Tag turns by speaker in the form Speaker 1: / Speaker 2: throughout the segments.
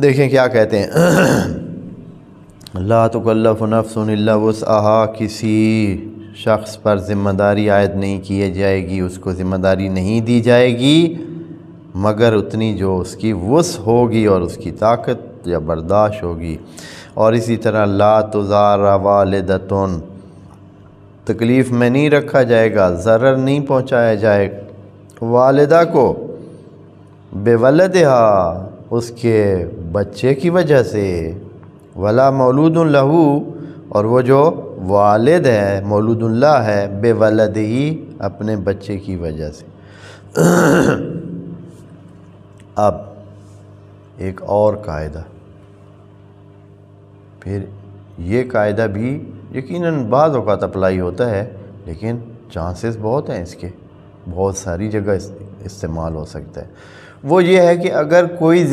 Speaker 1: دیکھیں کیا کہتے ہیں، لا تکلف نفس الا وسعها، کسی شخص پر ذمہ داری عائد نہیں کی جائے گی، اس کو ذمہ داری نہیں دی جائے گی مگر اتنی جو اس کی وسع ہوگی اور اس کی طاقت یا برداشت ہوگی۔ اور اسی طرح لا تضار والدۃ، تکلیف میں نہیں رکھا جائے گا، ضرر نہیں پہنچایا جائے والدہ کو، بے ولدہا، اس کے بچے کی وجہ سے، ولا مولود لہو، اور وہ جو والد ہے مولود اللہ ہے، بے ولدہی، اپنے بچے کی وجہ سے۔ اب ایک اور قاعدہ، پھر یہ قاعدہ بھی یقیناً بعض اوقات اپلائی ہوتا ہے لیکن چانسز بہت ہیں اس کے، بہت ساری جگہ استعمال ہو سکتا ہے۔ وہ یہ ہے کہ اگر کوئی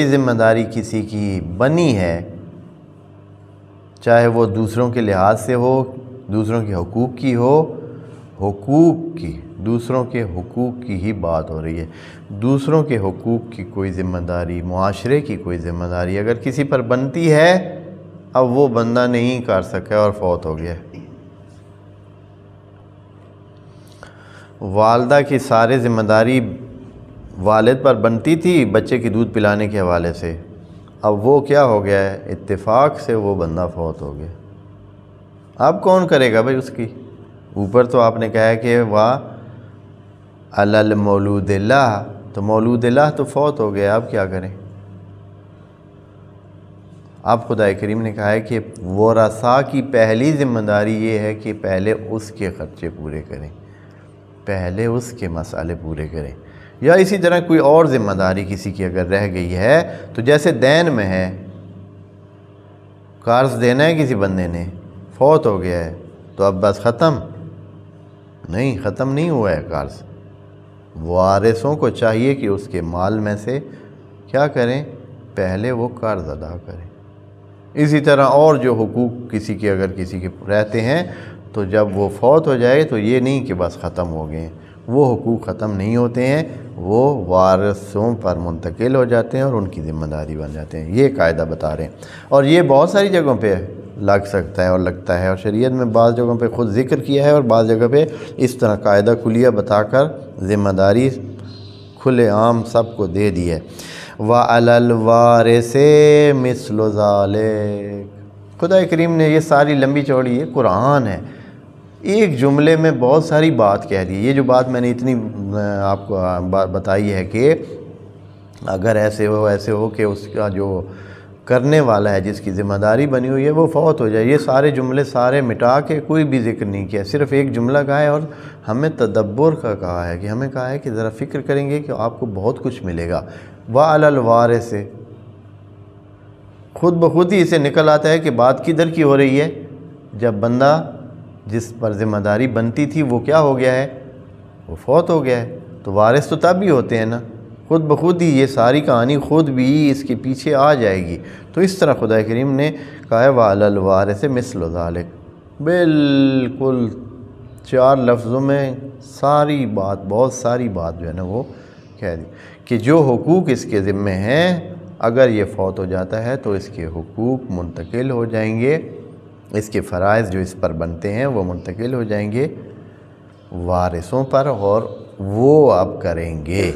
Speaker 1: ذمہ داری کسی کی بنی ہے، چاہے وہ دوسروں کے لحاظ سے ہو، دوسروں کے حقوق کی ہو، دوسروں کے حقوق کی ہی بات ہو رہی ہے، دوسروں کے حقوق کی کوئی ذمہ داری، معاشرے کی کوئی ذمہ داری اگر کسی پر بنتی ہے، اب وہ بندہ نہیں کر سکا اور فوت ہو گیا، والدہ کی سارے ذمہ داری والد پر بنتی تھی بچے کی دودھ پلانے کے حوالے سے، اب وہ کیا ہو گیا ہے، اتفاق سے وہ بندہ فوت ہو گیا، اب کون کرے گا بھائی اس کی؟ اوپر تو آپ نے کہا ہے کہ علی المولود لہ، تو مولود لہ تو فوت ہو گیا، اب کیا کریں؟ اب خدا کریم نے کہا ہے کہ ورثاء کی پہلی ذمہ داری یہ ہے کہ پہلے اس کے خرچے پورے کریں، پہلے اس کے مسئلے پورے کریں۔ یا اسی طرح کوئی اور ذمہ داری کسی کی اگر رہ گئی ہے، تو جیسے دین میں ہے، قرض دینا ہے کسی بندے نے، فوت ہو گیا ہے، تو اب بس ختم نہیں ہوا ہے قرض، وارثوں کو چاہیے کہ اس کے مال میں سے کیا کریں، پہلے وہ قرض ادا کریں۔ اسی طرح اور جو حقوق کسی کے اگر کسی کے رہتے ہیں، تو جب وہ فوت ہو جائے تو یہ نہیں کہ بس ختم ہو گئے، وہ حقوق ختم نہیں ہوتے ہیں، وہ وارثوں پر منتقل ہو جاتے ہیں اور ان کی ذمہ داری بن جاتے ہیں۔ یہ قاعدہ بتا رہے ہیں، اور یہ بہت ساری جگہوں پہ لگ سکتا ہے اور لگتا ہے، اور شریعت میں بعض جگہوں پہ خود ذکر کیا ہے اور بعض جگہ پہ اس طرح قاعدہ کلیہ بتا کر ذمہ داری کھلے عام سب کو دے دی ہے۔ وَعَلَى الْوَارِثِ مِثْلُ ذَلِكَ، خدا کریم نے یہ ساری لمبی چوڑی، یہ قرآن ہے، ایک جملے میں بہت ساری بات کہہ دی۔ یہ جو بات میں نے اتنی آپ کو بتائی ہے کہ اگر ایسے ہو کہ اس کا جو کرنے والا ہے، جس کی ذمہ داری بنی ہوئی ہے، وہ فوت ہو جائے، یہ سارے جملے سارے مٹا کے کوئی بھی ذکر نہیں کیا، صرف ایک جملہ کہا ہے، اور ہمیں تدبر کا کہا ہے کہ ہمیں کہا ہے کہ ذرا فکر کریں گے کہ آپ کو بہت کچھ ملے گا۔ وَعَلَى الْوَارِثِ، خود بخود ہی اسے نکل آتا ہے کہ بات کدھر کی ہو رہی ہے، جب بندہ جس پر ذمہ داری بنتی تھی وہ کیا ہو گیا ہے، وہ فوت ہو گیا ہے، تو وارث تو تب بھی ہوتے ہیں نا، خود بخود ہی یہ ساری کہانی خود بھی اس کے پیچھے آ جائے گی۔ تو اس طرح خدا کریم نے کہا ہے وَعَلَى الْوَارِثِ مِثْلُ ذَلِكَ، بالکل 4 لفظوں میں ساری بات، بہت ساری بات جو ہے نا وہ کہہ دی، کہ جو حقوق اس کے ذمے ہیں، اگر یہ فوت ہو جاتا ہے تو اس کے حقوق منتقل ہو جائیں گے، اس کے فرائض جو اس پر بنتے ہیں وہ منتقل ہو جائیں گے وارثوں پر، اور وہ اب کریں گے۔